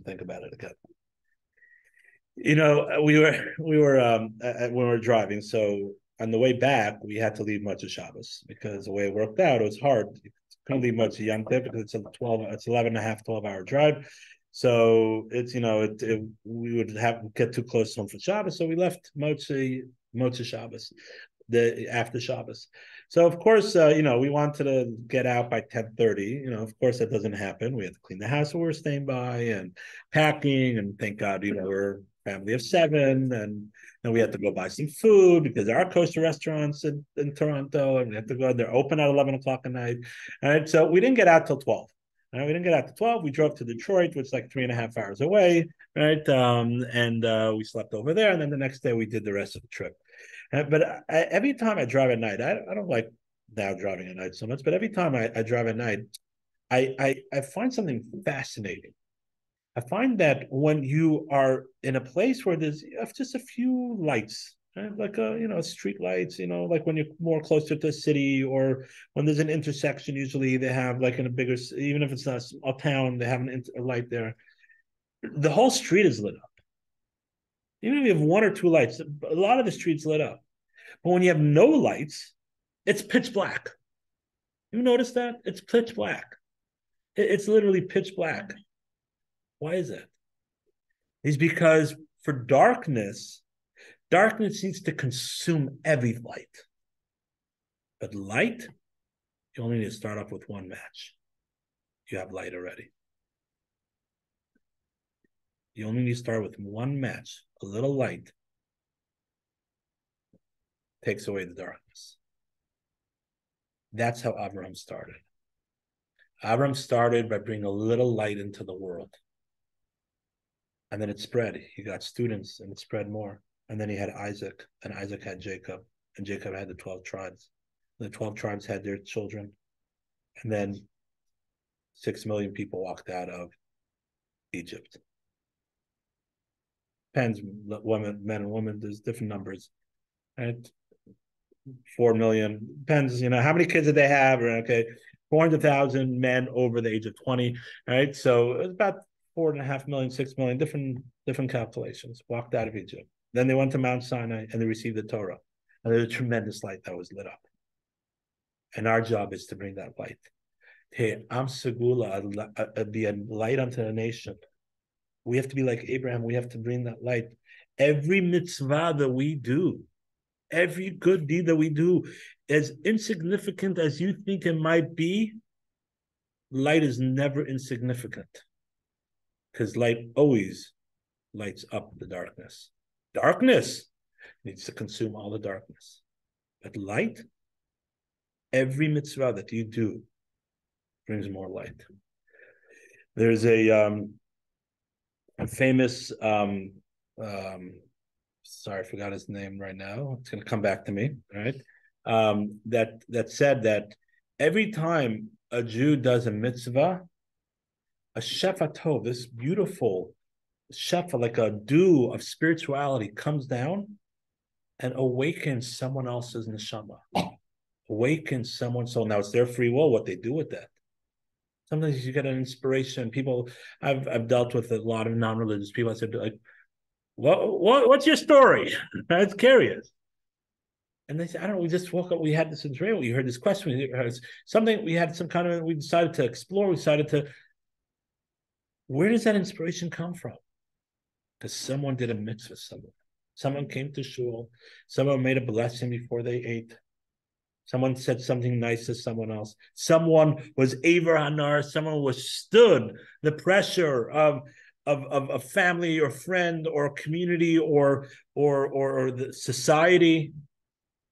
think about it again. We were when we were driving. So on the way back, we had to leave Motzei Shabbos because the way it worked out, it was hard. You couldn't leave Motzei Yom Tov because it's 11 and a half, 12-hour drive. So it's we would get too close to home for Shabbos. So we left Motzei Shabbos, after Shabbos. So of course, we wanted to get out by 10:30. Of course that doesn't happen. We had to clean the house we were staying by and packing, and thank God, we're a family of 7, and then we had to go buy some food because there are kosher restaurants in Toronto, and we had to go. They're open at 11 o'clock at night. All right, so we didn't get out till 12. We didn't get out to 12. We drove to Detroit, which is 3.5 hours away, right? And we slept over there, and then the next day we did the rest of the trip. But every time I drive at night, I don't like now driving at night so much, but every time I drive at night, I find something fascinating. I find that when you are in a place where there's just a few lights, right? Like street lights, like when you're more closer to the city, or when there's an intersection, usually they have like in a bigger, even if it's not a small town, they have a light there. The whole street is lit up. Even if you have one or two lights, a lot of the streets lit up. But when you have no lights, it's pitch black. You notice that? It's pitch black. It's literally pitch black. Why is that? It's because for darkness needs to consume every light. But light, you only need to start off with one match. You have light already. You only need to start with one match, a little light. Takes away the darkness. That's how Avraham started. Avraham started by bringing a little light into the world. And then it spread. He got students and it spread more. And then he had Isaac, and Isaac had Jacob, and Jacob had the 12 tribes. And the 12 tribes had their children. And then 6 million people walked out of Egypt. Depends, women, men and women, there's different numbers. Right? 4 million, depends, how many kids did they have? Or, okay, 400,000 men over the age of 20, right? So it was about 4.5 million, 6 million, different calculations, walked out of Egypt. Then they went to Mount Sinai and they received the Torah. And there's a tremendous light that was lit up. And our job is to bring that light. Hey, Am Segula, be a light unto the nation. We have to be like Abraham. We have to bring that light. Every mitzvah that we do, every good deed that we do, as insignificant as you think it might be, light is never insignificant. Because light always lights up the darkness. Darkness needs to consume all the darkness. But light, every mitzvah that you do brings more light. There's a famous, sorry, I forgot his name right now. It's going to come back to me, right? That said that every time a Jew does a mitzvah, a shefa tov, this beautiful shefa, like a dew of spirituality, comes down and awakens someone else's neshama, awakens someone's soul. Now it's their free will what they do with that. Sometimes you get an inspiration. People, I've dealt with a lot of non-religious people. I said, like, what's your story? It's curious. And they said, I don't know, we just woke up, we had this Israel, we heard this question, we heard something, we had some kind of, we decided to explore, we decided to, where does that inspiration come from? Because someone did a mitzvah, someone came to shul, someone made a blessing before they ate, someone said something nice to someone else, someone was Avraham, someone withstood the pressure of a family or friend or community or the society,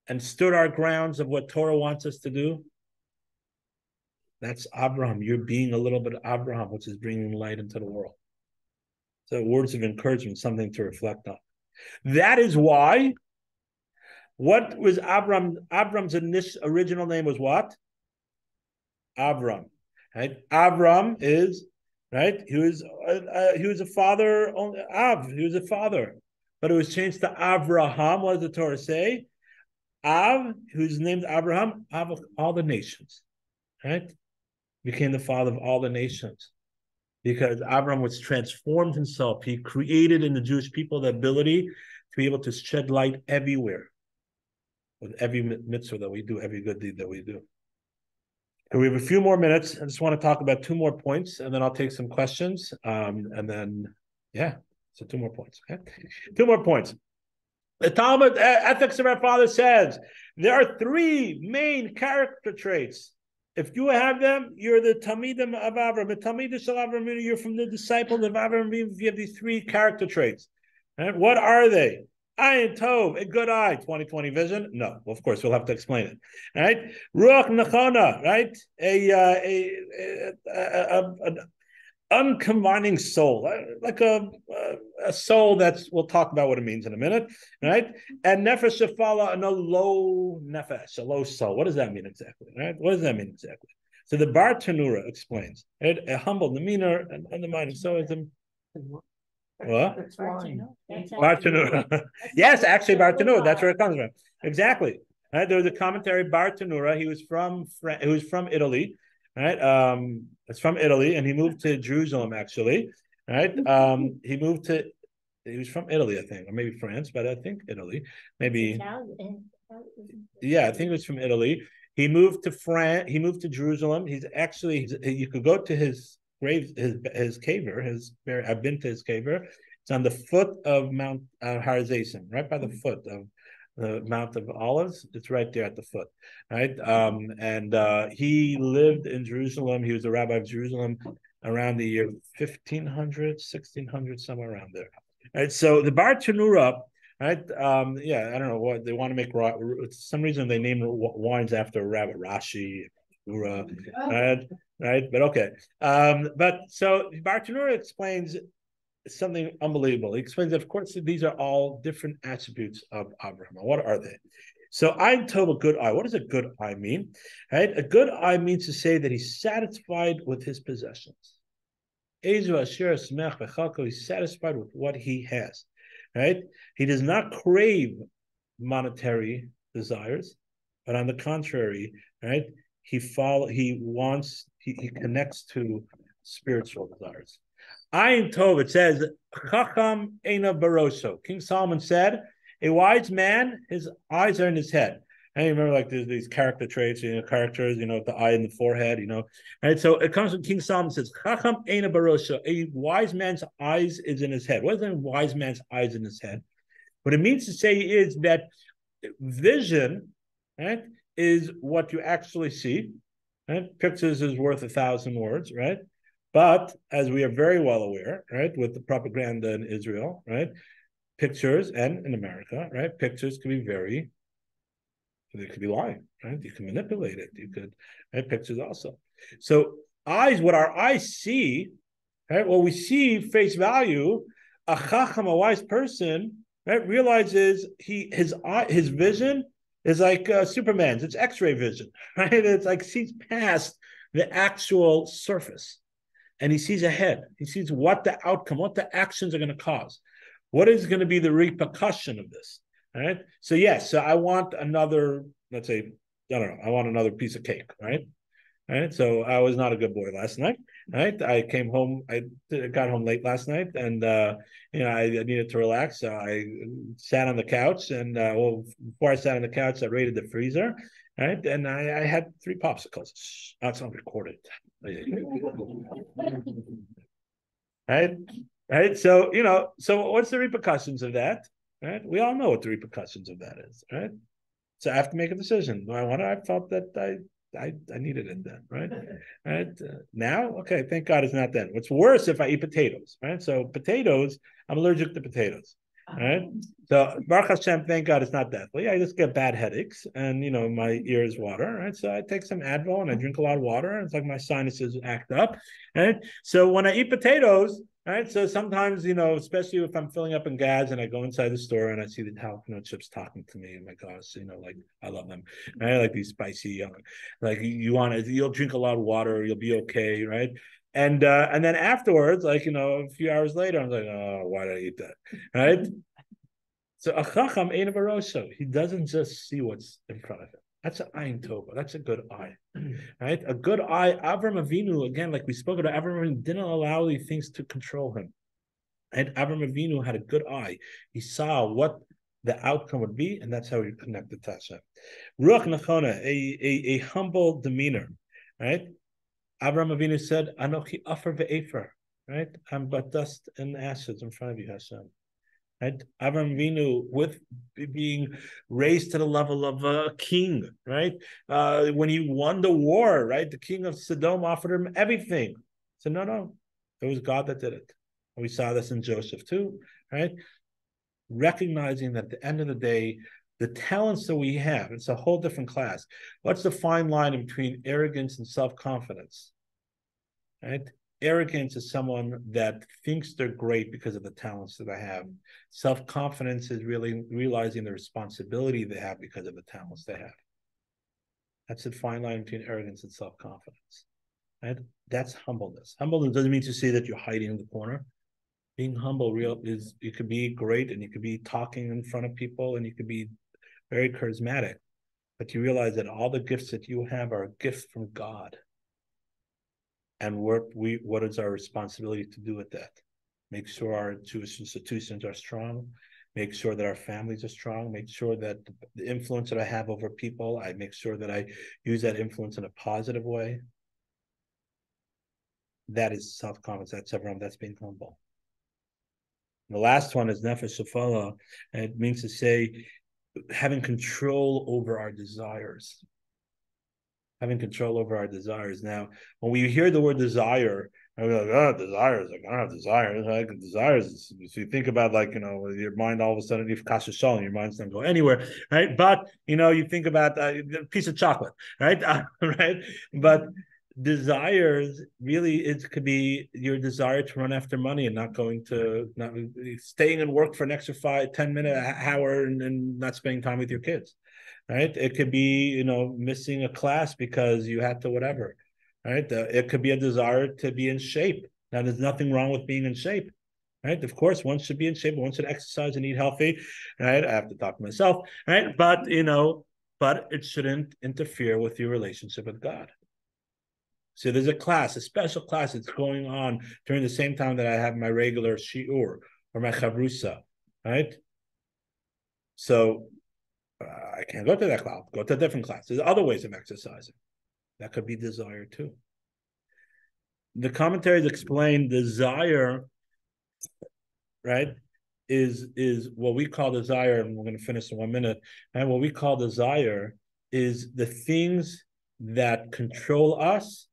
and stood our grounds of what Torah wants us to do. That's Avraham. You're being a little bit of Avraham, which is bringing light into the world. So words of encouragement, something to reflect on. That is why, what was Avram's original name was what? Avram. Right? Avram is, right? He was a father, he was a father. But it was changed to Avraham. What does the Torah say? Av, who's named Abraham, Av of all the nations, right? Became the father of all the nations. Because Abraham was transformed himself. He created in the Jewish people the ability to be able to shed light everywhere. With every mitzvah that we do, every good deed that we do. And we have a few more minutes. I just want to talk about 2 more points, and then I'll take some questions. And then, so 2 more points, okay? 2 more points. The Talmud Ethics of Our Father says there are 3 main character traits. If you have them, you're the Talmidim of Avraham. The Talmidim shel Avraham, you're from the disciples of Avraham. If you have these 3 character traits, right? What are they? Ayin Tov, a good eye, 20/20 vision. No, well, of course we'll have to explain it. Right? Ruach Nachona, right? uncombining soul, like a soul that's, we'll talk about what it means in a minute, right? And nefesh shafala, and a low nefesh, a low soul. What does that mean exactly, right? What does that mean exactly? So the Bar Tanura explains, right? A humble demeanor and undermining stoicism. What? That's wine. Bar Tanura. Yes, actually Bar Tanura, that's where it comes from. Exactly. Right? There was a commentary, Bar Tanura, he was from Italy, right? It's from Italy, and he moved to Jerusalem, actually, right? He was from Italy, I think, or maybe France, but I think Italy, maybe. Yeah, I think it was from Italy. He moved to France. He moved to Jerusalem. You could go to his grave, his caver. I've been to his caver. It's on the foot of Mount Har Zayim, right by the foot of the Mount of Olives. It's right there at the foot, right? And he lived in Jerusalem. He was a rabbi of Jerusalem around the year 1500, 1600, somewhere around there. Right. So the Bar Tanura, right? Yeah, I don't know what they want to make. For some reason, they name wines after Rabbi Rashi, right? Right, but okay. But so Bartanura explains something unbelievable. He explains that, of course, these are all different attributes of Abraham. What are they? So Ein Tov, a good eye. What does a good eye mean? Right? A good eye means to say that he's satisfied with his possessions. He's satisfied with what he has. Right? He does not crave monetary desires, but on the contrary, right? He connects to spiritual desires. Ayin Tov, it says, Chacham Eina Baroso. King Solomon said, a wise man, his eyes are in his head. And you remember, like, there's these character traits, characters, the eye in the forehead, Right? So it comes from King Solomon says, Chacham Eina Baroso. A wise man's eyes is in his head. What does a wise man's eyes in his head? What it means to say is that vision, right, is what you actually see. Right? Pictures is worth 1,000 words, right? But as we are very well aware, right, with the propaganda in Israel, right, pictures, and in America, right, pictures can be they could be lying, right? You can manipulate it. You could, right, pictures also. So eyes, what our eyes see, right, what we see face value, a chacham, a wise person, right, realizes his vision is like Superman's. It's X-ray vision, right? It's like sees past the actual surface, and he sees ahead. He sees what the outcome, what the actions are going to cause, what is going to be the repercussion of this. All right. So yes, so I want another. Let's say, I don't know. I want another piece of cake, right? Right. So I was not a good boy last night. Right. I came home. I got home late last night, and I needed to relax. So I sat on the couch, and before I sat on the couch, I raided the freezer. Right. And I had 3 popsicles. That's not recorded. Right. Right. So So what's the repercussions of that? Right. We all know what the repercussions of that is. Right. So I have to make a decision. Do I want to? I felt that I needed it then, right? Right. Now, okay, thank God it's not then. What's worse if I eat potatoes, right? So potatoes, I'm allergic to potatoes, right? So Baruch Hashem, thank God it's not that. But yeah, I just get bad headaches, and my ears water, right? So I take some Advil and I drink a lot of water. And it's like my sinuses act up, right? So when I eat potatoes, right. So sometimes, especially if I'm filling up in gas and I go inside the store and I see the jalapeno chips talking to me, oh my gosh, like I love them. Right? Like these spicy, like you'll drink a lot of water, you'll be okay, right? And then afterwards, like a few hours later, I'm like, oh, why did I eat that? Right? So a chacham ain't a barosho. He doesn't just see what's in front of him. That's an ayin tova. That's a good eye, right? A good eye. Avraham Avinu, again, like we spoke about, Avraham Avinu didn't allow these things to control him. And Avraham Avinu had a good eye. He saw what the outcome would be, and that's how he connected to Hashem. Ruach Nachona, a humble demeanor, right? Avraham Avinu said, "Anochi Afar ve'Efer," right? I'm but dust and ashes in front of you, Hashem. Right? Avraham Avinu, with being raised to the level of a king, right? When he won the war, right? The king of Sodom offered him everything. So no, it was God that did it. And we saw this in Joseph too, right? Recognizing that at the end of the day, the talents that we have, it's a whole different class. What's the fine line between arrogance and self-confidence? Right? arrogance is someone that thinks they're great because of the talents that they have. Self-confidence is really realizing the responsibility they have because of the talents they have. That's the fine line between arrogance and self-confidence. Right? That's humbleness. Humbleness doesn't mean to say that you're hiding in the corner. Being humble is you could be great and you could be talking in front of people and you could be very charismatic, but you realize that all the gifts that you have are gifts from God. And what is our responsibility to do with that? Make sure our Jewish institutions are strong, make sure that our families are strong, make sure that the influence that I have over people, I make sure that I use that influence in a positive way. That is self-confidence. That's Avraham. That's being humble. And the last one is nefesh shafala, and it means to say having control over our desires. Having control over our desires. Now, when we hear the word desire, and we're like, oh, desires, like, I don't have desires. Like, desires, so you think about, like, your mind all of a sudden, if kasha shalom, your mind's not go anywhere, right? But, you think about a piece of chocolate, right? Right? But desires, really, it could be your desire to run after money and not staying and work for an extra 5-10 minute hour and not spending time with your kids. Right? It could be, missing a class because you had to whatever, right? It could be a desire to be in shape. Now, there's nothing wrong with being in shape, right? Of course, one should be in shape, one should exercise and eat healthy, right? I have to talk to myself, right? But, but it shouldn't interfere with your relationship with God. So there's a special class that's going on during the same time that I have my regular shiur or my chavrusa, right? So I can't go to that class, go to a different class. There's other ways of exercising. That could be desire too. The commentaries explain desire, right, is what we call desire, and we're going to finish in 1 minute. And what we call desire is the things that control us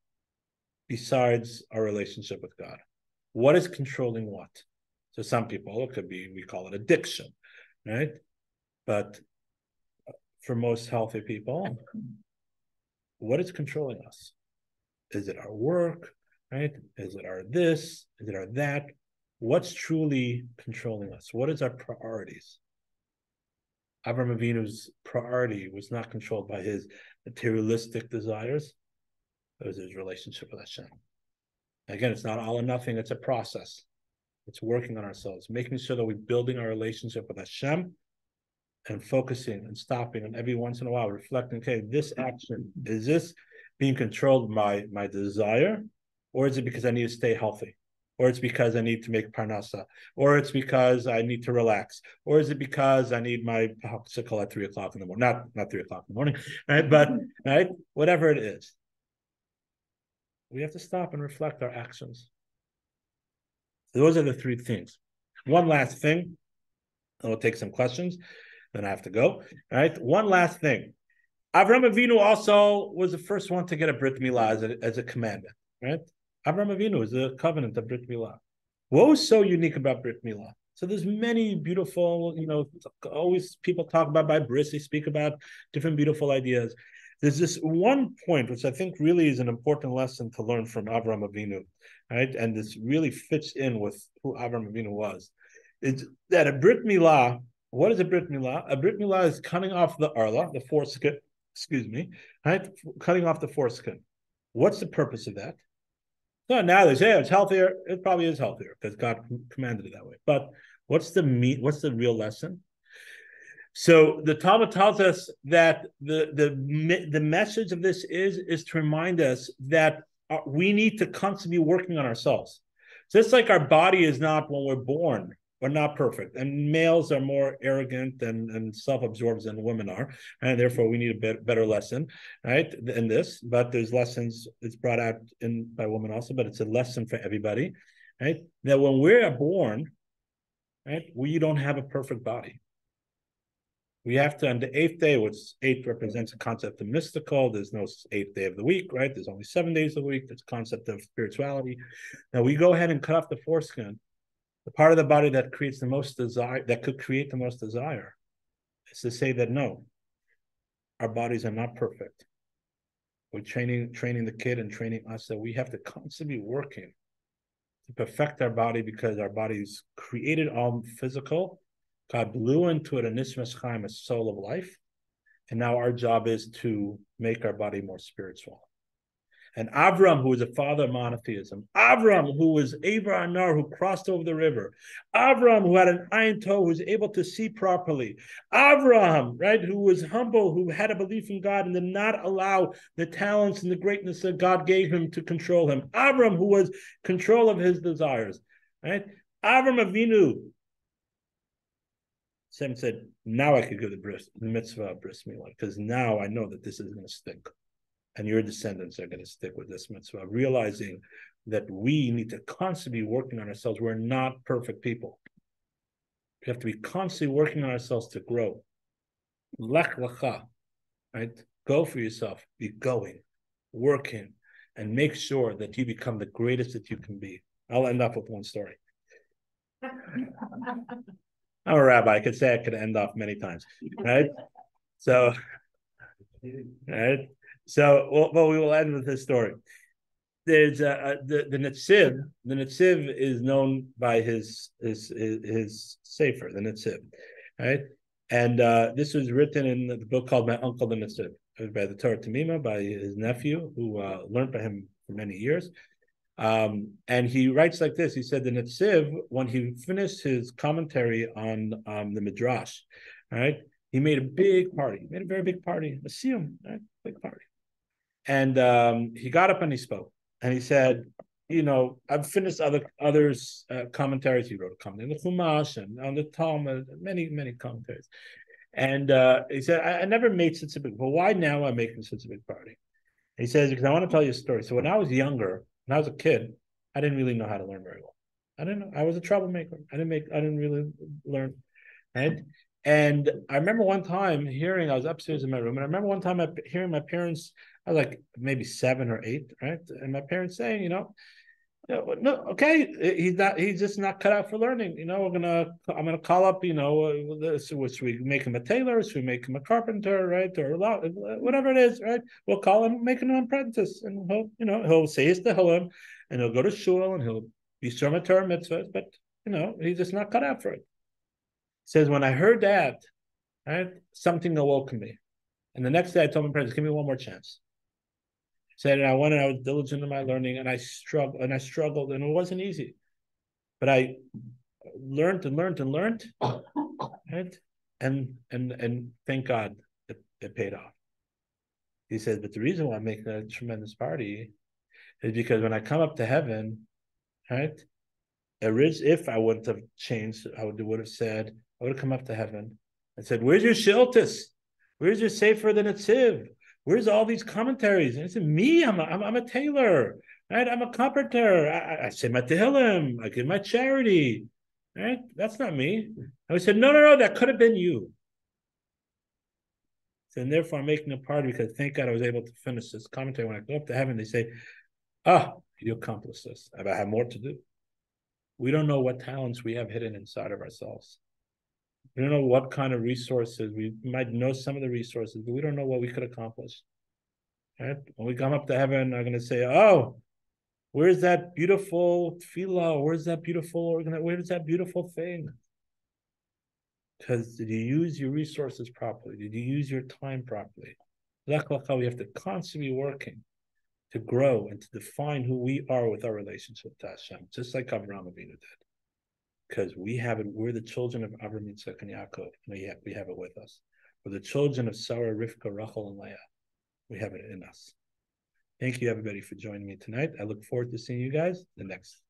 besides our relationship with God. What is controlling what? So some people, it could be, we call it addiction, right? But for most healthy people, what is controlling us? Is it our work, right? Is it our this? Is it our that? What's truly controlling us? What is our priorities? Avraham Avinu's priority was not controlled by his materialistic desires. It was his relationship with Hashem. Again, it's not all or nothing. It's a process. It's working on ourselves, making sure that we're building our relationship with Hashem and focusing and stopping and every once in a while reflecting, okay, this action, is this being controlled by my desire, or is it because I need to stay healthy, or it's because I need to make parnasa, or it's because I need to relax, or is it because I need my popsicle at 3 o'clock in the morning? Not 3 o'clock in the morning, right? But right, whatever it is, we have to stop and reflect our actions. So those are the 3 things. One last thing, and we'll take some questions. Then I have to go. All right. One last thing. Avraham Avinu also was the first one to get a Brit Milah as a commandment. Right. Avraham Avinu is the covenant of Brit Milah. What was so unique about Brit Milah? So there's many beautiful, always people talk about by Bris, they speak about different beautiful ideas. There's this one point which I think really is an important lesson to learn from Avraham Avinu, right? And this really fits in with who Avraham Avinu was. It's that a Brit Milah. What is a Brit Milah? A Brit Milah is cutting off the arla, the foreskin, right? Cutting off the foreskin. What's the purpose of that? So now they say it's healthier. It probably is healthier because God commanded it that way. But what's the real lesson? So the Talmud tells us that the message of this is to remind us that we need to constantly be working on ourselves. Just like our body is not, when we're born, we're not perfect, and males are more arrogant and self-absorbed than women are, and therefore we need a better lesson, right, in this. But there's lessons it's brought out by women also, but it's a lesson for everybody, right? That when we're born, right, we don't have a perfect body. We have to, on the 8th day, which 8 represents a concept of mystical. There's no 8th day of the week, right? There's only 7 days of the week. There's a concept of spirituality. Now we go ahead and cut off the foreskin. The part of the body that creates the most desire, that could create the most desire, is to say that no, our bodies are not perfect. We're training the kid and training us that we have to constantly be working to perfect our body because our body is created all physical. God blew into it a nishmas chaim, a soul of life. And now our job is to make our body more spiritual. And Avraham, who was a father of monotheism, Avraham, who was Avraham Anar, who crossed over the river, Avraham, who had an iron toe, who was able to see properly, Avraham, right, who was humble, who had a belief in God and did not allow the talents and the greatness that God gave him to control him, Avraham, who was control of his desires, right? Avraham Avinu, Sam said, now I could go to the mitzvah of bris milah, because now I know that this is going to stick. And your descendants are going to stick with this mitzvah, realizing that we need to constantly be working on ourselves. We're not perfect people. We have to be constantly working on ourselves to grow. Lech lecha, right? Go for yourself. Be going, working, and make sure that you become the greatest that you can be. I'll end up with one story. I'm a rabbi. I could say I could end off many times, right? So, right? So, well, we will end with this story. There's the Netziv. The Netziv is known by his sefer, the Netziv, right? And this was written in the book called My Uncle the Netziv, by the Torah Tamima, by his nephew, who learned by him for many years. And he writes like this. He said the Netziv, when he finished his commentary on the Midrash, right? He made a big party. He made a very big party. A siyum, right? Big party. And he got up and he spoke. And he said, I've finished others' commentaries. He wrote a commentary on the Chumash and on the Talmud, many, many commentaries. And he said, I never made such a big, but why now I'm making such a big party? He says, because I want to tell you a story. So when I was younger, when I was a kid, I didn't really know how to learn very well. I didn't know. I was a troublemaker. I didn't really learn, right? And I remember one time I was upstairs in my room, and I remember one time hearing my parents, I was like maybe 7 or 8, right? And my parents saying, no, okay, he's just not cut out for learning. I'm gonna call up, should we make him a tailor? Should we make him a carpenter, right? Or whatever it is, right? We'll call him, make him an apprentice, and he'll say his tehillim, and he'll go to shul, and he'll be shomer Torah mitzvahs, but he's just not cut out for it. Says, when I heard that, right, something awoke in me. And the next day I told my parents, give me one more chance. Said, and I was diligent in my learning, and I struggled, and it wasn't easy. But I learned, right? And thank God it paid off. He says, but the reason why I'm making a tremendous party is because when I come up to heaven, right? If I wouldn't have changed, I would have said, I would have come up to heaven and said, where's your shiltus? Where's your sefer the Netziv? Where's all these commentaries? And I said, me, I'm a tailor, right? I'm a carpenter. I say my tehillim. I give my charity, right? That's not me. And we said, no, that could have been you. So, and therefore, I'm making a party because thank God I was able to finish this commentary. When I go up to heaven, they say, you accomplished this. I have more to do. We don't know what talents we have hidden inside of ourselves. We don't know what kind of resources. We might know some of the resources, but we don't know what we could accomplish. Right? When we come up to heaven, I'm going to say, where's that beautiful tefillah? Where's that beautiful thing? Because did you use your resources properly? Did you use your time properly? We have to constantly be working to grow and to define who we are with our relationship to Hashem, just like Avraham Avinu did. Because we're the children of Avraham, Yitzchak, and Yaakov. We have it with us. We're the children of Sarah, Rivka, Rachel, and Leah. We have it in us. Thank you, everybody, for joining me tonight. I look forward to seeing you guys the next